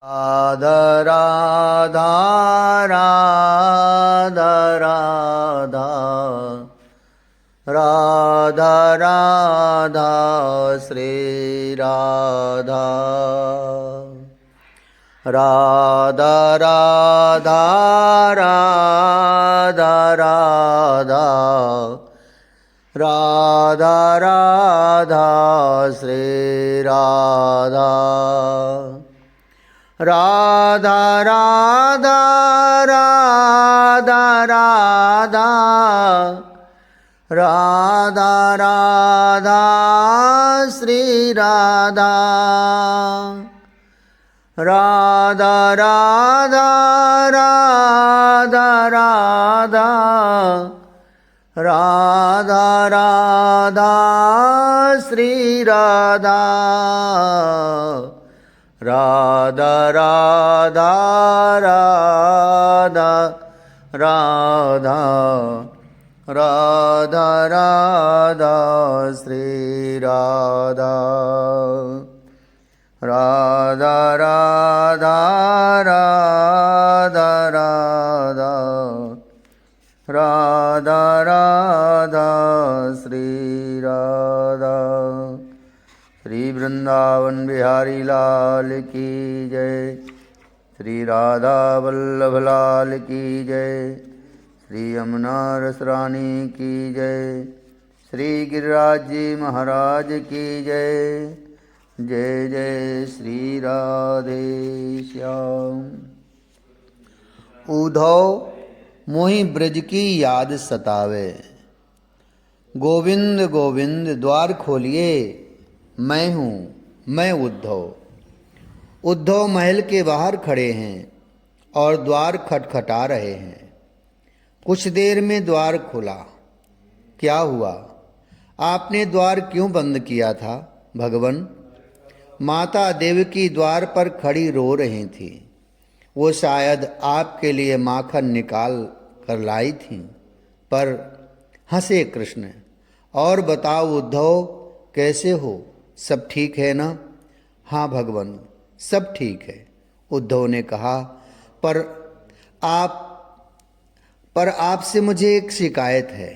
राधा राधा राधा राधा राधा राधा श्री राधा राधा राधा राधा राधा राधा राधा श्री राधा राधा राधा राधा राधा राधा राधा श्री राधा राधा राधा राधा राधा राधा राधा श्री राधा राधा राधा राधा राधा राधा राधा श्री राधा राधा राधा राधा राधा राधा राधा श्री राधा। श्री वृंदावन बिहारी लाल की जय। श्री राधा वल्लभ लाल की जय। श्री यमुना रस रानी की जय। श्री गिरिराज जी महाराज की जय। जय जय श्री राधे श्याम। उद्धव मोहि ब्रज की याद सतावे, गोविंद गोविंद द्वार खोलिए, मैं हूँ मैं उद्धव। उद्धव महल के बाहर खड़े हैं और द्वार खटखटा रहे हैं। कुछ देर में द्वार खुला। क्या हुआ? आपने द्वार क्यों बंद किया था भगवन? माता देवकी द्वार पर खड़ी रो रही थी। वो शायद आपके लिए माखन निकाल कर लाई थी। पर हंसे कृष्ण। और बताओ उद्धव, कैसे हो? सब ठीक है ना? हाँ भगवान, सब ठीक है, उद्धव ने कहा। पर आपसे मुझे एक शिकायत है।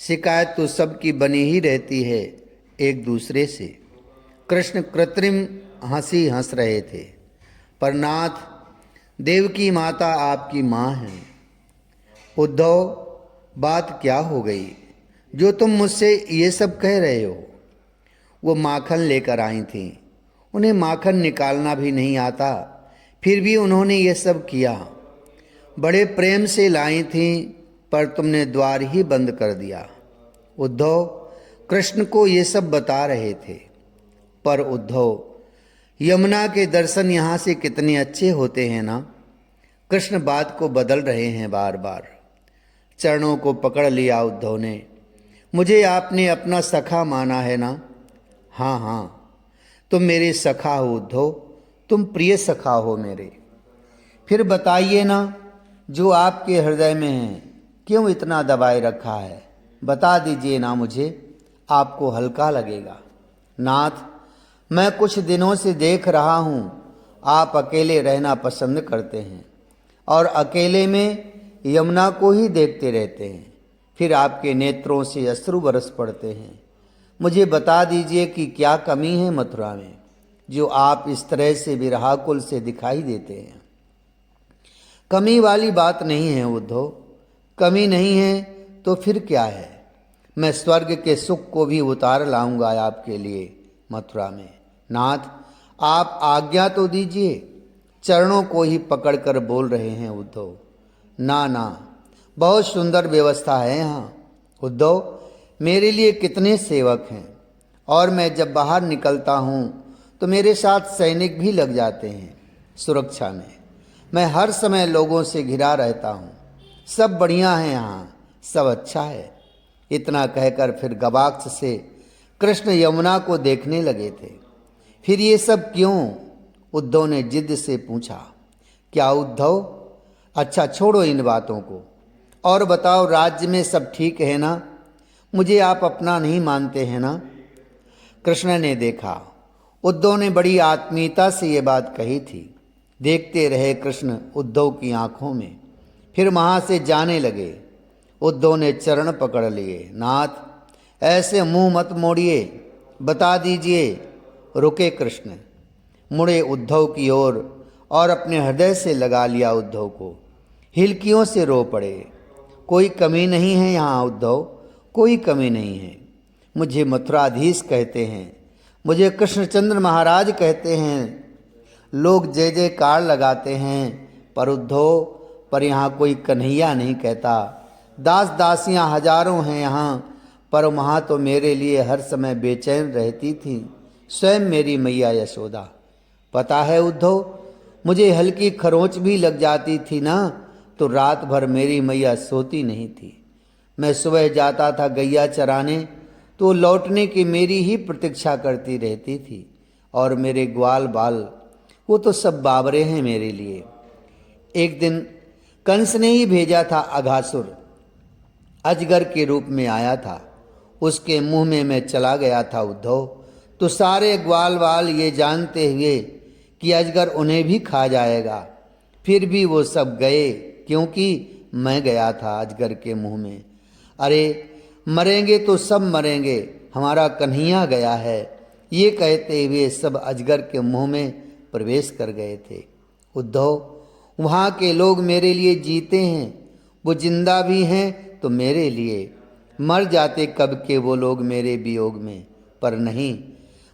शिकायत तो सबकी बनी ही रहती है एक दूसरे से। कृष्ण कृत्रिम हंसी हंस रहे थे। पर नाथ, देवकी माता आपकी माँ है। उद्धव, बात क्या हो गई जो तुम मुझसे ये सब कह रहे हो? वो माखन लेकर आई थी। उन्हें माखन निकालना भी नहीं आता, फिर भी उन्होंने ये सब किया। बड़े प्रेम से लाई थी, पर तुमने द्वार ही बंद कर दिया। उद्धव कृष्ण को ये सब बता रहे थे। पर उद्धव, यमुना के दर्शन यहाँ से कितने अच्छे होते हैं ना। कृष्ण बात को बदल रहे हैं बार बार। चरणों को पकड़ लिया उद्धव ने। मुझे आपने अपना सखा माना है ना? हाँ हाँ, तुम मेरे सखा हो उद्धव, तुम प्रिय सखा हो मेरे। फिर बताइए ना, जो आपके हृदय में है क्यों इतना दबाए रखा है? बता दीजिए ना मुझे, आपको हल्का लगेगा। नाथ, मैं कुछ दिनों से देख रहा हूँ आप अकेले रहना पसंद करते हैं और अकेले में यमुना को ही देखते रहते हैं। फिर आपके नेत्रों से अश्रु बरस पड़ते हैं। मुझे बता दीजिए कि क्या कमी है मथुरा में, जो आप इस तरह से विरहाकुल से दिखाई देते हैं। कमी वाली बात नहीं है उद्धव, कमी नहीं है तो फिर क्या है? मैं स्वर्ग के सुख को भी उतार लाऊंगा आपके लिए मथुरा में। नाथ, आप आज्ञा तो दीजिए। चरणों को ही पकड़कर बोल रहे हैं उद्धव। ना ना, बहुत सुंदर व्यवस्था है यहाँ। उद्धव, मेरे लिए कितने सेवक हैं, और मैं जब बाहर निकलता हूँ तो मेरे साथ सैनिक भी लग जाते हैं सुरक्षा में। मैं हर समय लोगों से घिरा रहता हूँ। सब बढ़िया है यहाँ, सब अच्छा है। इतना कहकर फिर गवाक्ष से कृष्ण यमुना को देखने लगे थे। फिर ये सब क्यों? उद्धव ने जिद से पूछा। क्या उद्धव? अच्छा छोड़ो इन बातों को और बताओ, राज्य में सब ठीक है ना? मुझे आप अपना नहीं मानते हैं ना? कृष्ण ने देखा उद्धव ने बड़ी आत्मीयता से ये बात कही थी। देखते रहे कृष्ण उद्धव की आंखों में, फिर वहाँ से जाने लगे। उद्धव ने चरण पकड़ लिए। नाथ, ऐसे मुंह मत मोड़िए, बता दीजिए। रुके कृष्ण, मुड़े उद्धव की ओर और अपने हृदय से लगा लिया उद्धव को। हिलकियों से रो पड़े। कोई कमी नहीं है यहाँ उद्धव, कोई कमी नहीं है। मुझे मथुराधीश कहते हैं, मुझे कृष्णचंद्र महाराज कहते हैं। लोग जय जयकार लगाते हैं, पर उद्धव, पर यहाँ कोई कन्हैया नहीं कहता। दास दासियाँ हजारों हैं यहाँ, पर वहाँ तो मेरे लिए हर समय बेचैन रहती थी स्वयं मेरी मैया यशोदा। पता है उद्धव, मुझे हल्की खरोंच भी लग जाती थी ना, तो रात भर मेरी मैया सोती नहीं थी। मैं सुबह जाता था गैया चराने, तो लौटने की मेरी ही प्रतीक्षा करती रहती थी। और मेरे ग्वाल बाल, वो तो सब बाबरे हैं मेरे लिए। एक दिन कंस ने ही भेजा था अघासुर, अजगर के रूप में आया था। उसके मुंह में मैं चला गया था उद्धव। तो सारे ग्वाल बाल ये जानते हुए कि अजगर उन्हें भी खा जाएगा, फिर भी वो सब गए, क्योंकि मैं गया था अजगर के मुंह में। अरे मरेंगे तो सब मरेंगे, हमारा कन्हैया गया है, ये कहते हुए सब अजगर के मुंह में प्रवेश कर गए थे। उद्धव, वहाँ के लोग मेरे लिए जीते हैं, वो जिंदा भी हैं तो मेरे लिए, मर जाते कब के वो लोग मेरे वियोग में। पर नहीं,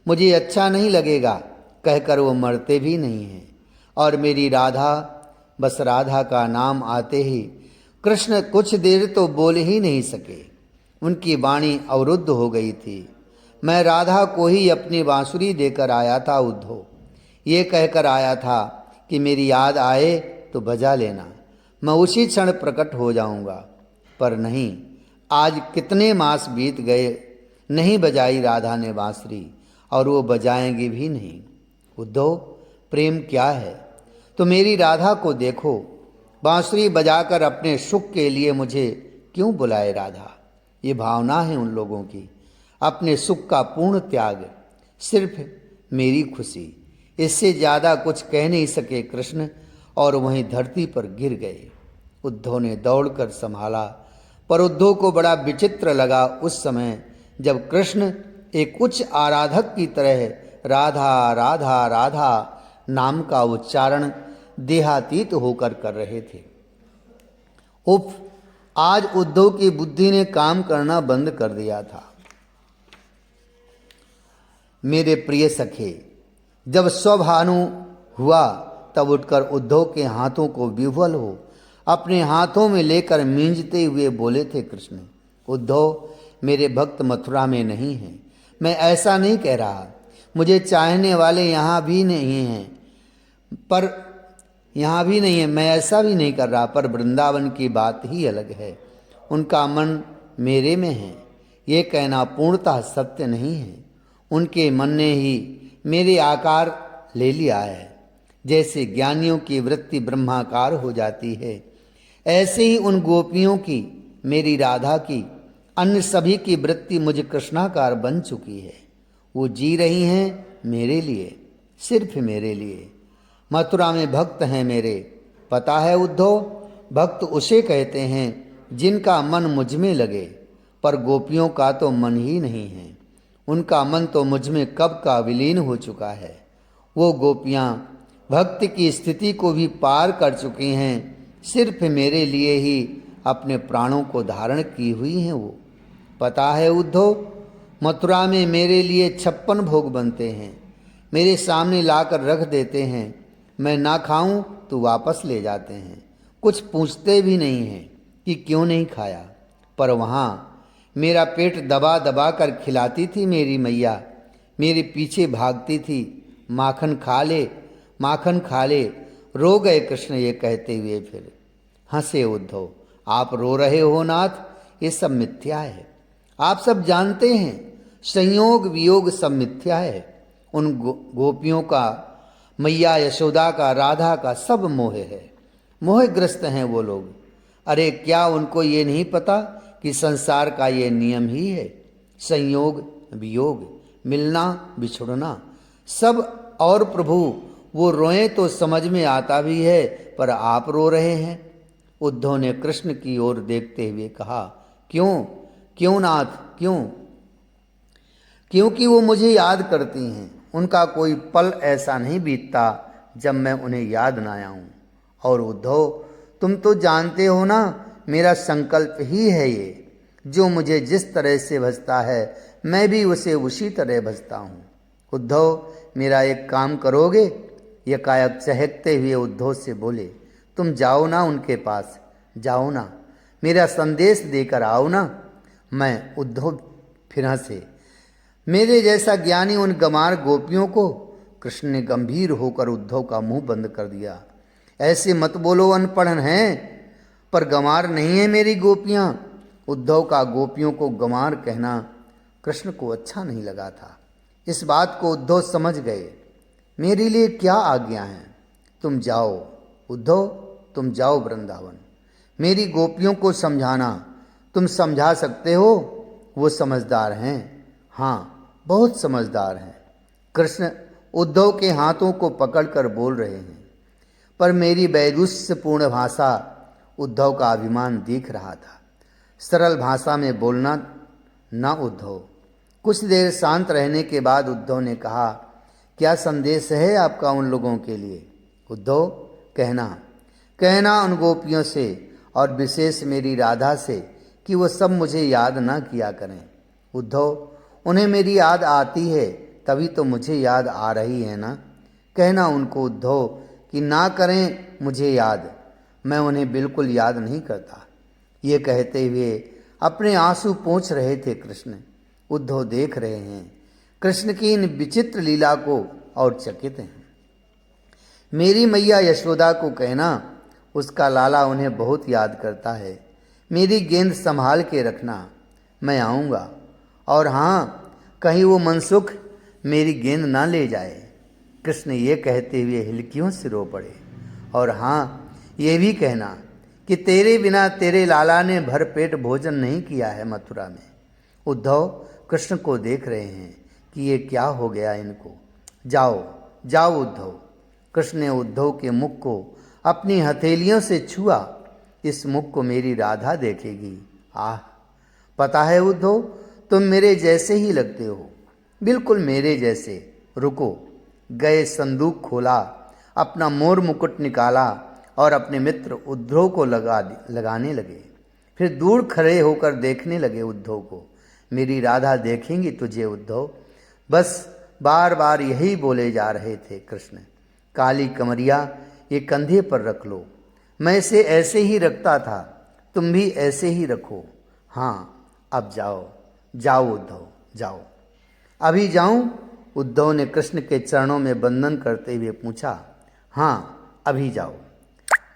मुझे अच्छा नहीं लगेगा कहकर वो मरते भी नहीं हैं। और मेरी राधा, बस राधा का नाम आते ही कृष्ण कुछ देर तो बोल ही नहीं सके, उनकी वाणी अवरुद्ध हो गई थी। मैं राधा को ही अपनी बांसुरी देकर आया था उद्धव, ये कहकर आया था कि मेरी याद आए तो बजा लेना, मैं उसी क्षण प्रकट हो जाऊंगा। पर नहीं, आज कितने मास बीत गए, नहीं बजाई राधा ने बांसुरी, और वो बजाएंगी भी नहीं। उद्धव, प्रेम क्या है? तो मेरी राधा को देखो, बांसुरी बजाकर अपने सुख के लिए मुझे क्यों बुलाए राधा। ये भावना है उन लोगों की, अपने सुख का पूर्ण त्याग, सिर्फ मेरी खुशी। इससे ज़्यादा कुछ कह नहीं सके कृष्ण, और वहीं धरती पर गिर गए। उद्धव ने दौड़कर संभाला, पर उद्धव को बड़ा विचित्र लगा उस समय जब कृष्ण एक उच्च आराधक की तरह राधा राधा राधा नाम का उच्चारण देहातीत होकर कर रहे थे। उफ, आज उद्धव की बुद्धि ने काम करना बंद कर दिया था। मेरे प्रिय सखे, जब स्वभानु हुआ तब उठकर उद्धव के हाथों को विह्वल हो अपने हाथों में लेकर मींजते हुए बोले थे कृष्ण, उद्धव, मेरे भक्त मथुरा में नहीं हैं, मैं ऐसा नहीं कह रहा। मुझे चाहने वाले यहाँ भी नहीं हैं, पर यहाँ भी नहीं है, मैं ऐसा भी नहीं कर रहा। पर वृंदावन की बात ही अलग है, उनका मन मेरे में है, ये कहना पूर्णतः सत्य नहीं है। उनके मन ने ही मेरे आकार ले लिया है। जैसे ज्ञानियों की वृत्ति ब्रह्माकार हो जाती है, ऐसे ही उन गोपियों की, मेरी राधा की, अन्य सभी की वृत्ति मुझ कृष्णाकार बन चुकी है। वो जी रही हैं मेरे लिए, सिर्फ मेरे लिए। मथुरा में भक्त हैं मेरे, पता है उद्धव, भक्त उसे कहते हैं जिनका मन मुझ में लगे। पर गोपियों का तो मन ही नहीं है, उनका मन तो मुझ में कब का विलीन हो चुका है। वो गोपियाँ भक्ति की स्थिति को भी पार कर चुकी हैं, सिर्फ मेरे लिए ही अपने प्राणों को धारण की हुई हैं वो। पता है उद्धव, मथुरा में मेरे लिए 56 भोग बनते हैं, मेरे सामने लाकर रख देते हैं, मैं ना खाऊं तो वापस ले जाते हैं, कुछ पूछते भी नहीं हैं कि क्यों नहीं खाया। पर वहाँ मेरा पेट दबा दबा कर खिलाती थी मेरी मैया, मेरे पीछे भागती थी, माखन खा ले, माखन खा ले। रो गए कृष्ण ये कहते हुए, फिर हंसे उद्धव, आप रो रहे हो नाथ, ये सब मिथ्या है। आप सब जानते हैं संयोग वियोग सब मिथ्या है। उन गोपियों का, मैया यशोदा का, राधा का सब मोह है, मोहग्रस्त हैं वो लोग। अरे क्या उनको ये नहीं पता कि संसार का ये नियम ही है, संयोग वियोग, मिलना बिछुड़ना सब। और प्रभु वो रोएं तो समझ में आता भी है, पर आप रो रहे हैं। उद्धव ने कृष्ण की ओर देखते हुए कहा, क्यों क्यों नाथ, क्यों? क्योंकि वो मुझे याद करती हैं। उनका कोई पल ऐसा नहीं बीतता जब मैं उन्हें याद ना आऊं। और उद्धव, तुम तो जानते हो ना, मेरा संकल्प ही है ये। जो मुझे जिस तरह से भजता है, मैं भी उसे उसी तरह भजता हूँ। उद्धव, मेरा एक काम करोगे? यकायक चहकते हुए उद्धव से बोले, तुम जाओ ना उनके पास, जाओ ना, मेरा संदेश देकर आओ ना। मैं उद्धव फिर हंसे। मेरे जैसा ज्ञानी उन गमार गोपियों को? कृष्ण ने गंभीर होकर उद्धव का मुंह बंद कर दिया। ऐसे मत बोलो, अनपढ़ हैं, पर गमार नहीं है मेरी गोपियां। उद्धव का गोपियों को गमार कहना कृष्ण को अच्छा नहीं लगा था। इस बात को उद्धव समझ गए। मेरे लिए क्या आज्ञा है? तुम जाओ उद्धव, तुम जाओ वृंदावन, मेरी गोपियों को समझाना। तुम समझा सकते हो, वो समझदार हैं। हाँ, बहुत समझदार हैं। कृष्ण उद्धव के हाथों को पकड़कर बोल रहे हैं, पर मेरी वैदुष्यपूर्ण भाषा उद्धव का अभिमान दिख रहा था। सरल भाषा में बोलना ना उद्धव। कुछ देर शांत रहने के बाद उद्धव ने कहा, क्या संदेश है आपका उन लोगों के लिए? उद्धव, कहना उन गोपियों से और विशेष मेरी राधा से कि वो सब मुझे याद ना किया करें। उद्धव, उन्हें मेरी याद आती है, तभी तो मुझे याद आ रही है ना। कहना उनको उद्धव कि ना करें मुझे याद, मैं उन्हें बिल्कुल याद नहीं करता। ये कहते हुए अपने आंसू पोंछ रहे थे कृष्ण। उद्धव देख रहे हैं कृष्ण की इन विचित्र लीला को और चकित हैं। मेरी मैया यशोदा को कहना, उसका लाला उन्हें बहुत याद करता है। मेरी गेंद संभाल के रखना, मैं आऊँगा। और हाँ, कहीं वो मनसुख मेरी गेंद ना ले जाए। कृष्ण ये कहते हुए हिलकियों से रो पड़े। और हाँ, ये भी कहना कि तेरे बिना तेरे लाला ने भरपेट भोजन नहीं किया है मथुरा में। उद्धव कृष्ण को देख रहे हैं कि ये क्या हो गया इनको। जाओ जाओ उद्धव। कृष्ण ने उद्धव के मुख को अपनी हथेलियों से छुआ। इस मुख को मेरी राधा देखेगी। आह, पता है उद्धव, तुम मेरे जैसे ही लगते हो, बिल्कुल मेरे जैसे। रुको। गए संदूक खोला, अपना मोर मुकुट निकाला और अपने मित्र उद्धव को लगाने लगे। फिर दूर खड़े होकर देखने लगे उद्धव को। मेरी राधा देखेंगी तुझे उद्धव। बस बार बार यही बोले जा रहे थे कृष्ण। काली कमरिया, ये कंधे पर रख लो। मैं इसे ऐसे ही रखता था, तुम भी ऐसे ही रखो। हाँ, अब जाओ जाओ उद्धव, जाओ। अभी जाऊं? उद्धव ने कृष्ण के चरणों में बंदन करते हुए पूछा। हाँ, अभी जाओ।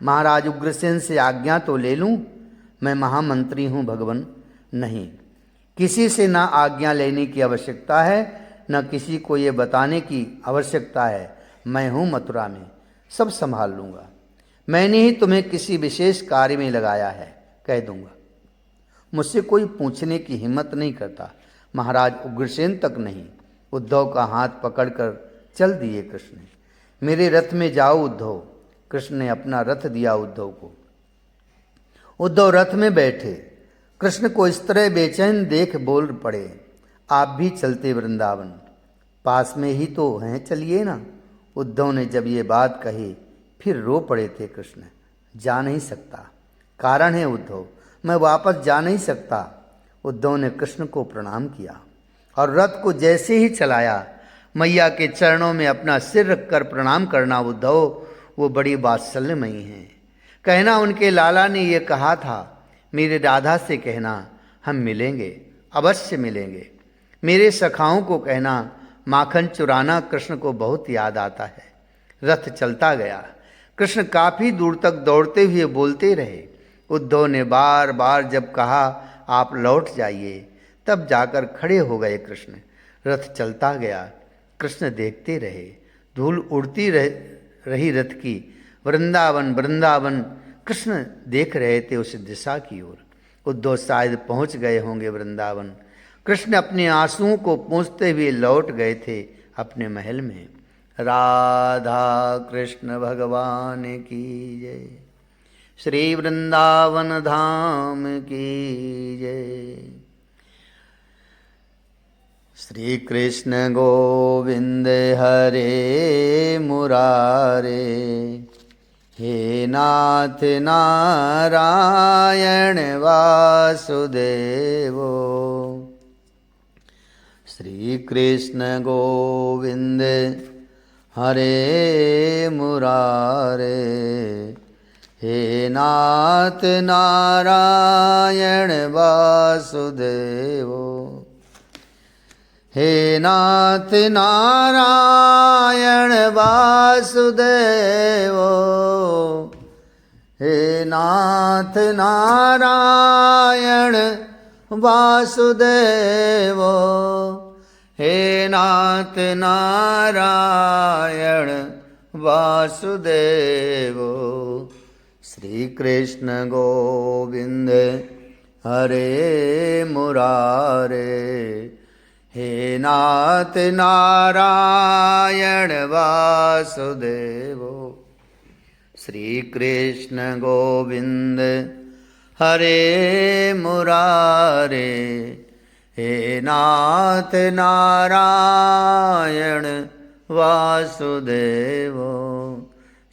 महाराज उग्रसेन से आज्ञा तो ले लूं? मैं महामंत्री हूं भगवान। नहीं, किसी से ना आज्ञा लेने की आवश्यकता है, न किसी को ये बताने की आवश्यकता है। मैं हूं मथुरा में, सब संभाल लूँगा। मैंने ही तुम्हें किसी विशेष कार्य में लगाया है, कह दूंगा। मुझसे कोई पूछने की हिम्मत नहीं करता, महाराज उग्रसेन तक नहीं। उद्धव का हाथ पकड़कर चल दिए कृष्ण। मेरे रथ में जाओ उद्धव। कृष्ण ने अपना रथ दिया उद्धव को। उद्धव रथ में बैठे। कृष्ण को इस तरह बेचैन देख बोल पड़े, आप भी चलते वृंदावन, पास में ही तो हैं, चलिए ना। उद्धव ने जब ये बात कही, फिर रो पड़े थे कृष्ण। जा नहीं सकता, कारण है उद्धव, मैं वापस जा नहीं सकता। उद्धव ने कृष्ण को प्रणाम किया और रथ को जैसे ही चलाया, मैया के चरणों में अपना सिर रखकर प्रणाम करना। उद्धव वो बड़ी वात्सल्यमयी हैं। कहना उनके लाला ने ये कहा था, मेरे राधा से कहना हम मिलेंगे, अवश्य मिलेंगे। मेरे सखाओं को कहना माखन चुराना कृष्ण को बहुत याद आता है। रथ चलता गया। कृष्ण काफ़ी दूर तक दौड़ते हुए बोलते रहे। उद्धव ने बार बार जब कहा आप लौट जाइए, तब जाकर खड़े हो गए कृष्ण। रथ चलता गया, कृष्ण देखते रहे। धूल उड़ती रही रथ की। वृंदावन वृंदावन कृष्ण देख रहे थे उस दिशा की ओर। उद्धव शायद पहुंच गए होंगे वृंदावन। कृष्ण अपने आंसुओं को पोंछते हुए लौट गए थे अपने महल में। राधा कृष्ण भगवान की जय। श्री वृंदावन धाम की जय। श्री कृष्ण गोविंद हरे मुरारे, हे नाथ नारायण वासुदेवो। श्री कृष्ण गोविंद हरे मुरारे, हे नाथ नारायण वासुदेवो। हे नाथ नारायण वासुदेवो, हे नाथ नारायण वासुदेवो, हे नाथ नारायण वासुदेवो। श्री कृष्ण गोविंद हरे मुरारे, हे नाथ नारायण वासुदेवो। श्री कृष्ण गोविंद हरे मुरारे, हे नाथ नारायण वासुदेवो।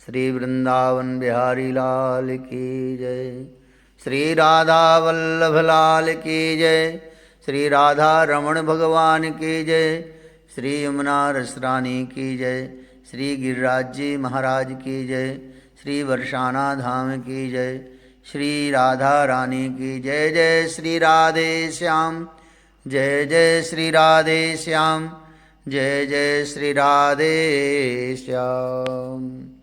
श्री वृंदावन बिहारी लाल की जय। श्री राधा वल्लभ लाल की जय। श्री राधा रमण भगवान की जय। श्री यमुना रसरानी की जय। श्री गिरिराज जी महाराज की जय। श्री बरसाना धाम की जय। श्री राधा रानी की जय। जय श्री राधे श्याम, जय जय श्री राधे श्याम, जय जय श्री राधे श्याम।